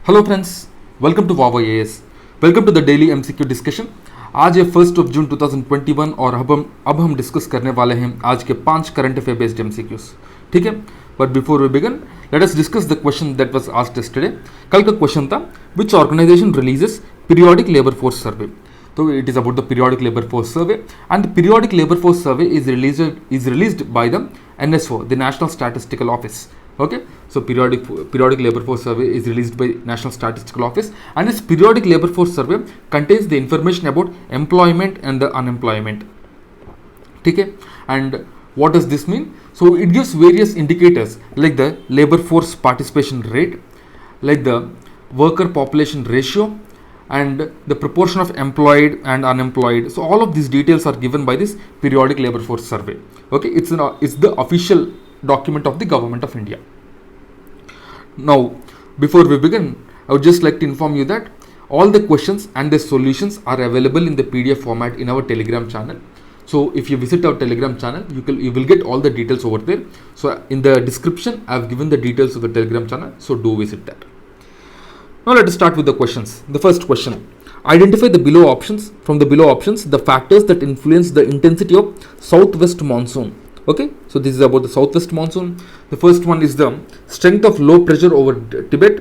Hello friends, welcome to वावा एएस। Welcome to the daily MCQ discussion. आज है 1 जून 2021 और अब हम डिस्कस करने वाले हैं आज के 5 करंट अफेयर बेस्ड एमसीक्यूज। ठीक है, but before we begin let us discuss the question that was asked yesterday. कल का क्वेश्चन था which organisation releases periodic labour force survey. तो it is about the periodic labour force survey and the periodic labour force survey is released by the NSO, the National Statistical Office. Okay, so periodic labor force survey is released by National Statistical Office, and this periodic labor force survey contains the information about employment and the unemployment. Okay, and what does this mean? So it gives various indicators like the labor force participation rate, like the worker population ratio, and the proportion of employed and unemployed. So all of these details are given by this periodic labor force survey. Okay, it's the official document of the government of India. Now, before we begin, I would just like to inform you that all the questions and the solutions are available in the PDF format in our Telegram channel. So if you visit our Telegram channel, you will get all the details over there. So in the description, I have given the details of the Telegram channel. So do visit that. Now let us start with the questions. The first question: identify the below options. From the below options, the factors that influence the intensity of southwest monsoon. Okay, so this is about the southwest monsoon. The first one is the strength of low pressure over Tibet,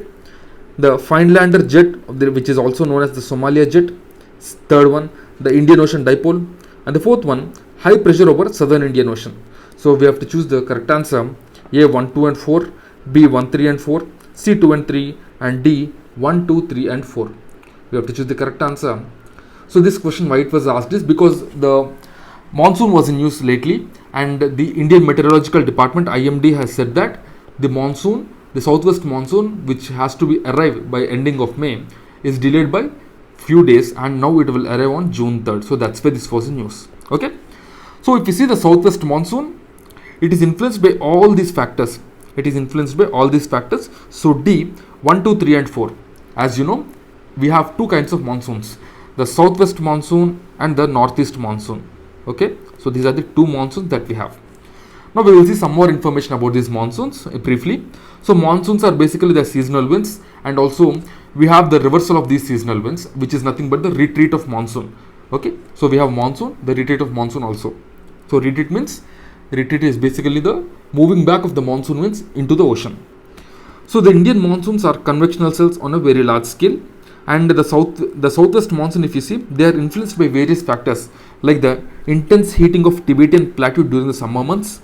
the Finlander jet, which is also known as the Somalia jet. Third one, the Indian Ocean dipole, and the fourth one, high pressure over southern Indian Ocean. So we have to choose the correct answer: A 1, 2 and 4, B 1, 3 and 4, C 2 and 3, and D 1, 2, 3 and 4. We have to choose the correct answer. So this question, why it was asked, is because the monsoon was in news lately, and the Indian Meteorological Department IMD has said that the southwest monsoon, which has to be arrive by ending of May, is delayed by few days, and now it will arrive on June 3rd. So that's why this was in news. Okay, so if you see the southwest monsoon, it is influenced by all these factors. So D 1, 2, 3 and 4. As you know, we have two kinds of monsoons: the southwest monsoon and the northeast monsoon. Okay, so these are the two monsoons that we have. Now we will see some more information about these monsoons briefly. So monsoons are basically the seasonal winds, and also we have the reversal of these seasonal winds, which is nothing but the retreat of monsoon. Okay, so we have monsoon, the retreat of monsoon also. So retreat is basically the moving back of the monsoon winds into the ocean. So the Indian monsoons are convectional cells on a very large scale, and the southwest monsoon, if you see, they are influenced by various factors like the intense heating of Tibetan plateau during the summer months,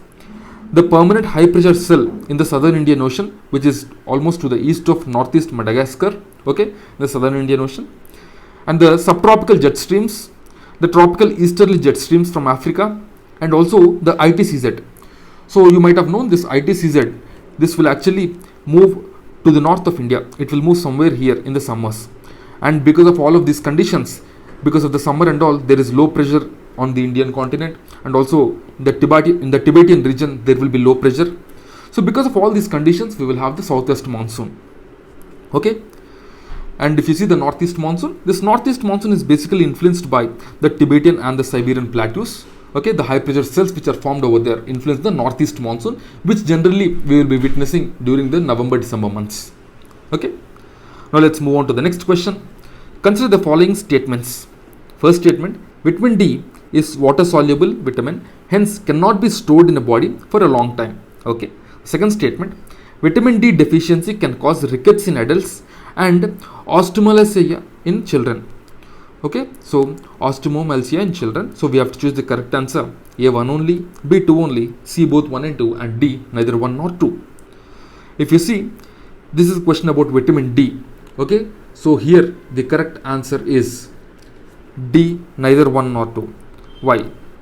the permanent high pressure cell in the southern Indian Ocean, which is almost to the east of northeast Madagascar, okay, the southern Indian Ocean, and the subtropical jet streams, the tropical easterly jet streams from Africa, and also the ITCZ. So you might have known this ITCZ. This will actually move to the north of India. It will move somewhere here in the summers, and because of all of these conditions, because of the summer and all, there is low pressure on the Indian continent, and also in the Tibetan region there will be low pressure. So because of all these conditions, we will have the southwest monsoon. Okay, and if you see the northeast monsoon, this northeast monsoon is basically influenced by the Tibetan and the Siberian plateaus. Okay, the high pressure cells which are formed over there influence the northeast monsoon, which generally we will be witnessing during the November-December months. Okay, now let's move on to the next question. Consider the following statements. First statement: vitamin D is water soluble vitamin, hence cannot be stored in the body for a long time. Okay. Second statement: vitamin D deficiency can cause rickets in adults and osteomalacia in children. Okay, so osteomalacia in children. So we have to choose the correct answer: A 1 only, B 2 only, C both 1 and 2, and D neither 1 nor 2. If you see, this is a question about vitamin D. Okay, so here the correct answer is D, neither 1 nor 2. Why?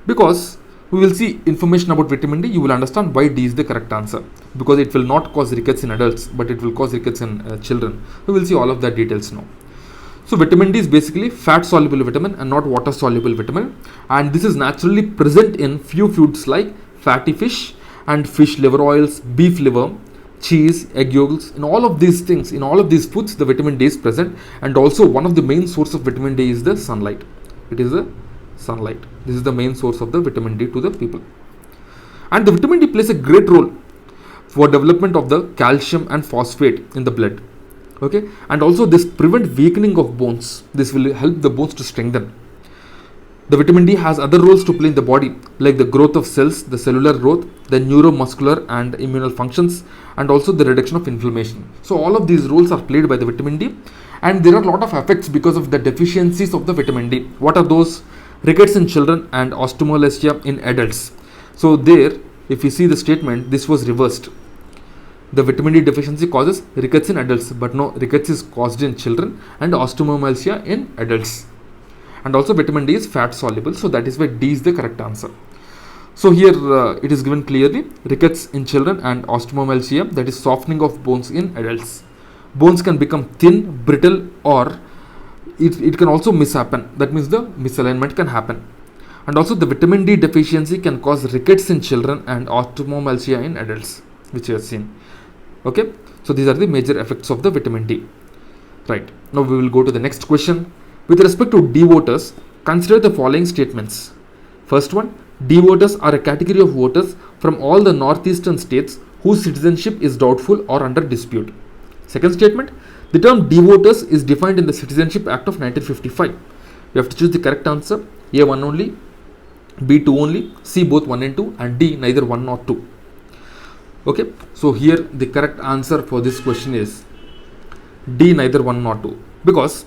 Because we will see information about vitamin D. You will understand why D is the correct answer, because it will not cause rickets in adults, but it will cause rickets in children. We will see all of that details now. So vitamin D is basically fat soluble vitamin and not water soluble vitamin, and this is naturally present in few foods like fatty fish and fish liver oils, beef liver, cheese, egg yolks. In all of these things, in all of these foods, the vitamin D is present, and also one of the main source of vitamin D is the sunlight. It is the sunlight. This is the main source of the vitamin D to the people, and the vitamin D plays a great role for development of the calcium and phosphate in the blood. Okay, and also this prevent weakening of bones. This will help the bones to strengthen. The vitamin D has other roles to play in the body, like the growth of cells, the cellular growth, the neuromuscular and immunal functions, and also the reduction of inflammation. So all of these roles are played by the vitamin D, and there are a lot of effects because of the deficiencies of the vitamin D. What are those? Rickets in children and osteomalacia in adults. So there, if you see the statement, this was reversed. The vitamin D deficiency causes rickets in adults, but no, rickets is caused in children and osteomalacia in adults. And also vitamin D is fat soluble, so that is why D is the correct answer. So here it is given clearly, rickets in children and osteomalacia, that is softening of bones in adults. Bones can become thin, brittle, or it can also mishappen. That means the misalignment can happen. And also the vitamin D deficiency can cause rickets in children and osteomalacia in adults, which you have seen. Okay, so these are the major effects of the vitamin D. Right, now we will go to the next question. With respect to D voters, consider the following statements. First one, D voters are a category of voters from all the northeastern states whose citizenship is doubtful or under dispute. Second statement, the term D voters is defined in the Citizenship Act of 1955. You have to choose the correct answer. A 1 only, B 2 only, C both 1 and 2, and D neither 1 nor 2. Okay, so here the correct answer for this question is D neither 1 nor 2, because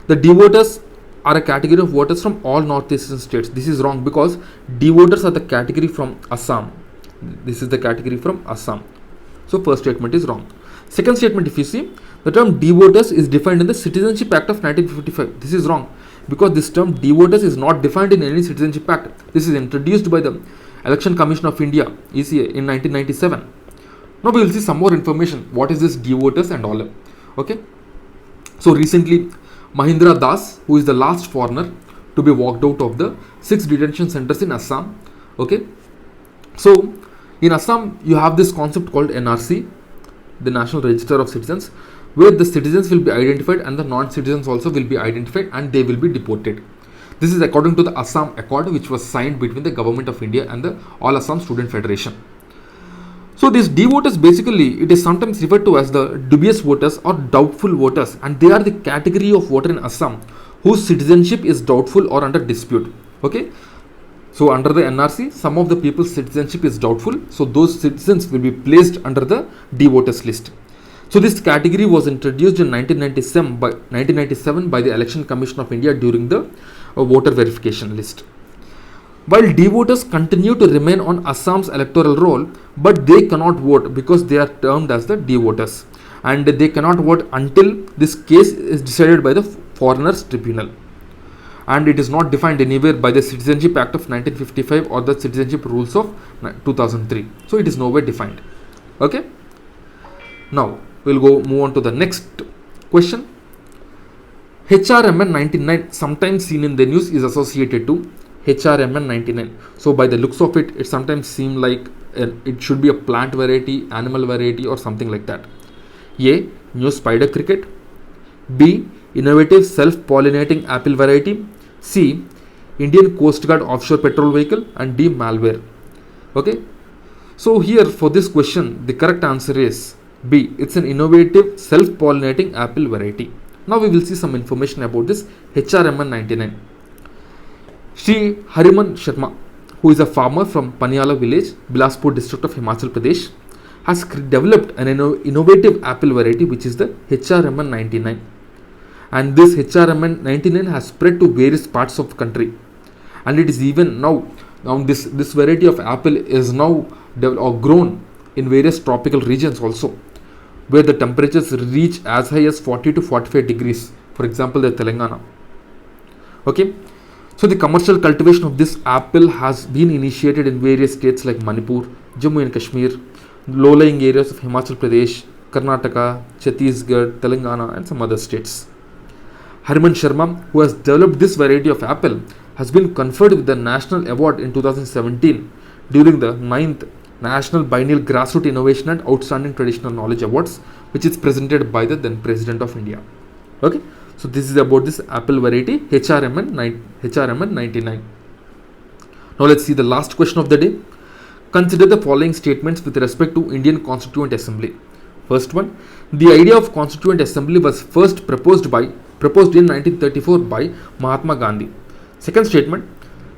the D voters are a category of voters from all northeastern states. This is wrong because D voters are the category from Assam. This is the category from Assam. So first statement is wrong. Second statement, if you see, the term D voters is defined in the Citizenship Act of 1955. This is wrong because this term D voters is not defined in any Citizenship Act. This is introduced by the Election Commission of India, ECA, in 1997. Now we will see some more information. What is this D voters and all? Okay. So recently, Mahindra Das, who is the last foreigner to be walked out of the 6 detention centers in Assam. Okay. So in Assam, you have this concept called NRC, the National Register of Citizens, where the citizens will be identified and the non-citizens also will be identified and they will be deported. This is according to the Assam Accord, which was signed between the Government of India and the All Assam Student Federation. So these D voters, basically it is sometimes referred to as the dubious voters or doubtful voters, and they are the category of voter in Assam whose citizenship is doubtful or under dispute. Okay, so under the NRC, some of the people's citizenship is doubtful, so those citizens will be placed under the D voters list. So this category was introduced in 1997 by the Election Commission of India during the voter verification list. While D voters continue to remain on Assam's electoral roll, but they cannot vote because they are termed as the D voters, and they cannot vote until this case is decided by the Foreigners Tribunal, and it is not defined anywhere by the Citizenship Act of 1955 or the Citizenship Rules of 2003. So it is nowhere defined. Okay. Now we'll move on to the next question. HRMN 99, sometimes seen in the news, is associated to HRMN 99. So by the looks of it, it sometimes seems like it should be a plant variety, animal variety, or something like that. A, new spider cricket. B, innovative self-pollinating apple variety. C, Indian Coast Guard offshore patrol vehicle. And D, malware. Okay. So here for this question, the correct answer is B. It's an innovative self-pollinating apple variety. Now we will see some information about this HRMN 99. Shri Hariman Sharma, who is a farmer from Paniala village, Bilaspur district of Himachal Pradesh, has developed an innovative apple variety which is the HRMN 99. And this HRMN 99 has spread to various parts of the country. And it is even now this variety of apple is now grown in various tropical regions also, where the temperatures reach as high as 40 to 45 degrees. For example, the Telangana. Okay. So the commercial cultivation of this apple has been initiated in various states like Manipur, Jammu and Kashmir, low-lying areas of Himachal Pradesh, Karnataka, Chhattisgarh, Telangana, and some other states. Hariman Sharma, who has developed this variety of apple, has been conferred with the National Award in 2017 during the 9th National Biennial Grassroots Innovation and Outstanding Traditional Knowledge Awards, which is presented by the then President of India. Okay. So this is about this apple variety HRMN 99. Now let's see the last question of the day. Consider the following statements with respect to Indian Constituent Assembly. First one, the idea of Constituent Assembly was first proposed in 1934 by Mahatma Gandhi. Second statement,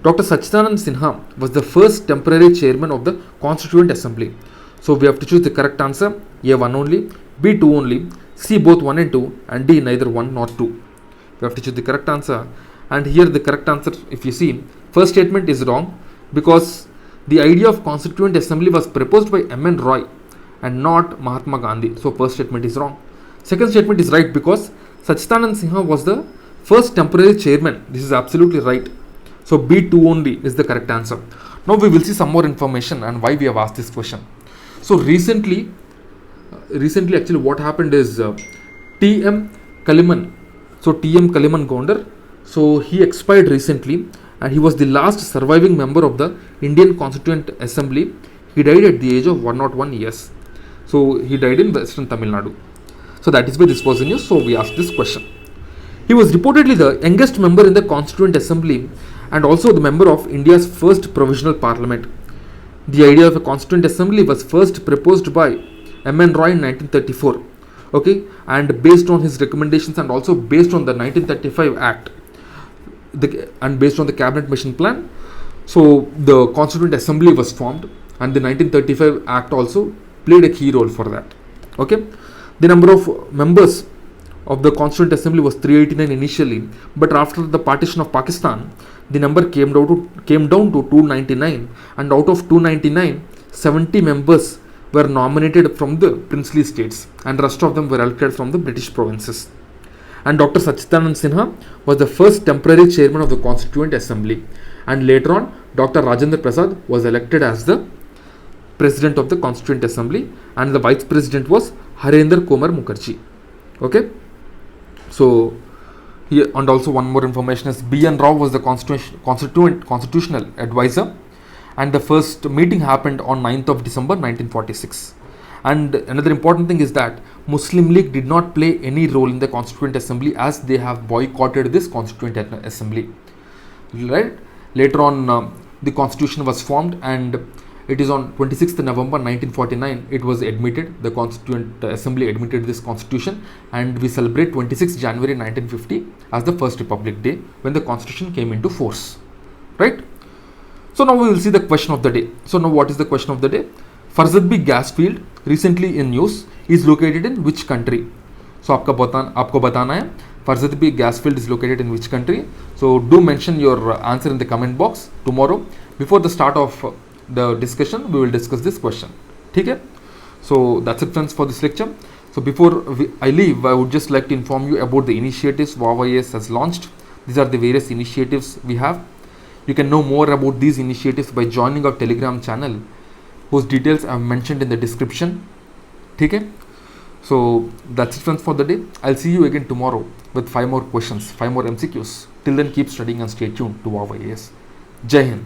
Dr. Sachidanand Sinha was the first temporary chairman of the Constituent Assembly. So we have to choose the correct answer. A 1 only, B 2 only, C both 1 and 2, and D neither 1 nor 2. We have to choose the correct answer. And here the correct answer, if you see, first statement is wrong because the idea of Constituent Assembly was proposed by M.N. Roy and not Mahatma Gandhi. So first statement is wrong. Second statement is right because Sachidanand Sinha was the first temporary chairman. This is absolutely right. So B2 only is the correct answer. Now we will see some more information and why we have asked this question. So recently actually what happened is T.M. Kaliman. So T.M. Kaliman Gondar, so he expired recently and he was the last surviving member of the Indian Constituent Assembly. He died at the age of 101 years. So he died in Western Tamil Nadu. So that is why this was in news. So we asked this question. He was reportedly the youngest member in the Constituent Assembly and also the member of India's first provisional parliament. The idea of a Constituent Assembly was first proposed by M.N. Roy in 1934. Okay, and based on his recommendations and also based on the 1935 Act and based on the Cabinet Mission Plan, so the Constituent Assembly was formed and the 1935 Act also played a key role for that. Okay, the number of members of the Constituent Assembly was 389 initially, but after the partition of Pakistan, the number came down to 299, and out of 299, 70 members were nominated from the princely states and rest of them were elected from the British provinces. And Dr. Sachidanand Sinha was the first temporary chairman of the Constituent Assembly, and later on Dr. Rajendra Prasad was elected as the president of the Constituent Assembly and the vice president was Harendra Kumar Mukherjee. Okay, so here, and also one more information is B.N. Rao was the constitutional advisor, and the first meeting happened on 9th of December 1946. And another important thing is that Muslim League did not play any role in the Constituent Assembly as they have boycotted this Constituent Assembly. Right? Later on, the Constitution was formed, and it is on 26th November 1949 it was admitted. The Constituent Assembly admitted this Constitution, and we celebrate 26th January 1950 as the first Republic Day when the Constitution came into force. Right? So now we will see the question of the day. So now what is the question of the day? Farzadbi gas field recently in news is located in which country? So आपको बताना है Farzadbi gas field is located in which country? So do mention your answer in the comment box. Tomorrow before the start of the discussion we will discuss this question. ठीक है? So that's it friends for this lecture. So before I leave, I would just like to inform you about the initiatives WOW IAS has launched. These are the various initiatives we have. You can know more about these initiatives by joining our Telegram channel, whose details I have mentioned in the description. Okay? So that's it friends for the day. I'll see you again tomorrow with 5 more questions, 5 more MCQs. Till then keep studying and stay tuned to WOW IAS. Jai Hind.